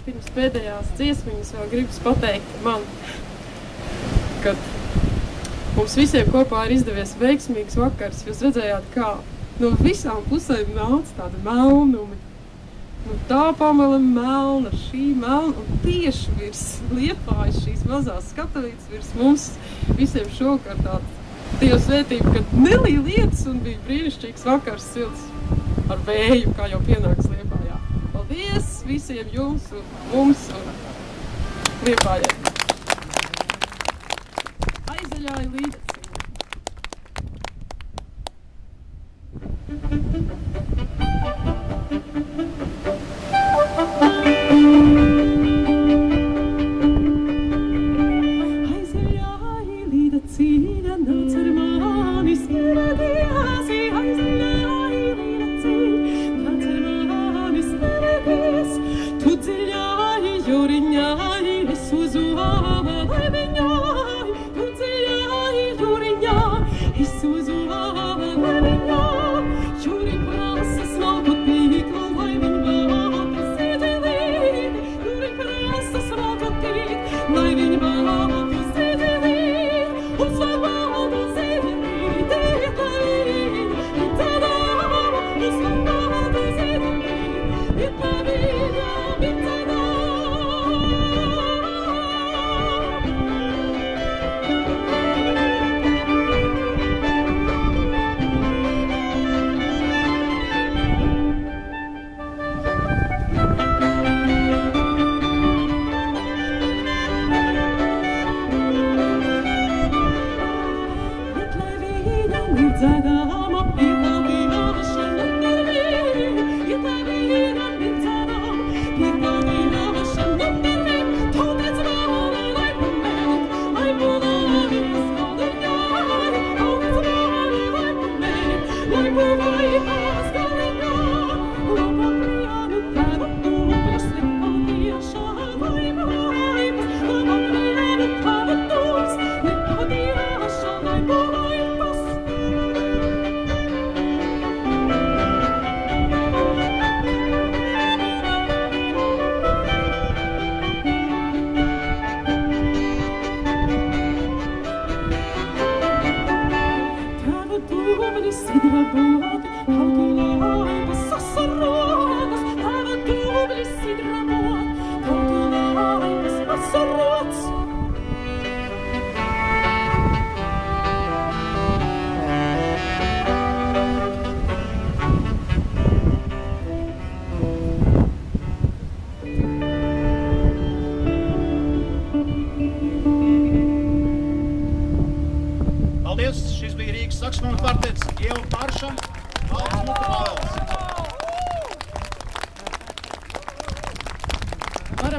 pirms pēdējās dziesmiņas vēl gribas pateikt man, ka mums visiem kopā ir izdevies veiksmīgs vakars. Jūs redzējāt, kā no visām pusēm nāca tāda melnumi. Nu, tā pamela melna, šī melna, un tieši virs Liepājas šīs mazās skatavītes virs mums visiem šovakar tāda Dieva svētība, kad nelīja lietas un bija brīnišķīgs vakars, silts ar vēju, kā jau pienāks Liepājā. Paldies visiem jums un mums un Liepājai. Aizaļāja līdzi. Io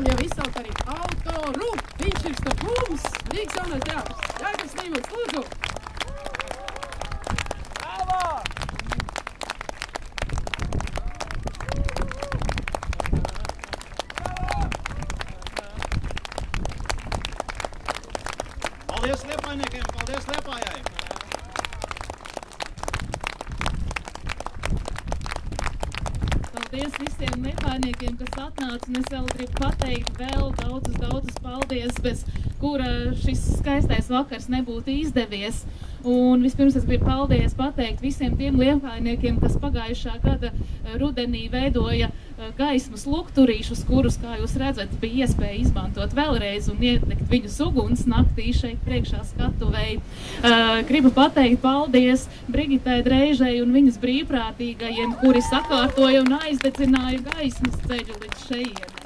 varam jau izsaukt arī autoru. Viņš ir starp mums, Rīgas jaunais teātris. Jānis Līmans, lūdzu! Paldies Liepājniekiem, paldies Liepājai! Paldies visiem Liepājniekiem, kas atnāca, un es vēl gribu pateikt vēl daudzus paldies, bez kura šis skaistais vakars nebūtu izdevies. Un vispirms es gribu paldies pateikt visiem tiem Liepājniekiem, kas pagājušā gada rudenī veidoja gaismas lukturīšus, kurus, kā jūs redzat, bija iespēja izmantot vēlreiz un iedegt viņus uguns naktī šeit priekšā skatuvei. Gribu pateikt paldies Brigitai Dreižai un viņas brīvprātīgajiem, kuri sakārtoja un aizdedzināja gaismas ceļu līdz šejienei.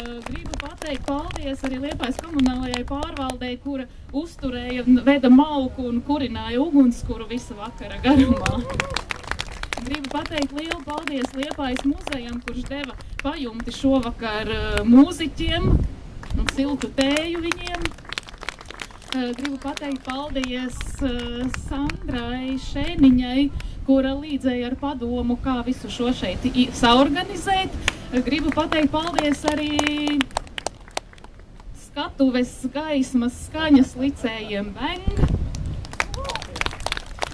Gribu pateikt paldies arī Liepājas komunālajai pārvaldei, kura uzturēja, veda malku un kurināja ugunskura visa vakara garumā. Gribu pateikt lielu paldies Liepājas muzejam, kurš deva pajumti šovakar mūziķiem un siltu tēju viņiem. Gribu pateikt paldies Sandrai Šēniņai, kura līdzēja ar padomu, kā visu šo šeit saorganizēt. Gribu pateikt paldies arī skatuves gaismas skaņas licējiem Beng.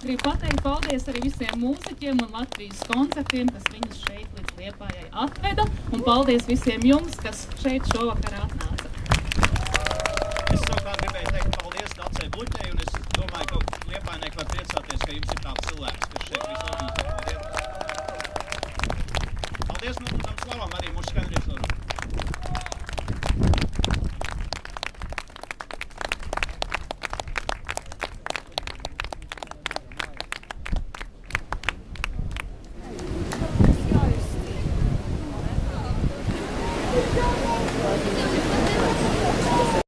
Gribu pateikt paldies arī visiem mūziķiem un Latvijas koncertiem, kas viņus šeit līdz Liepājai atveda. Un paldies visiem jums, kas šeit šovakar atnāca. Es savukārt gribēju teikt paldies Dacei Bluķei, un es domāju, ka Liepājnieki var priecāties, ka jums ir tāds cilvēks, kas šeit visu organizē. Paldies! Paldies mūsu slavam arī mūsu skaidrības.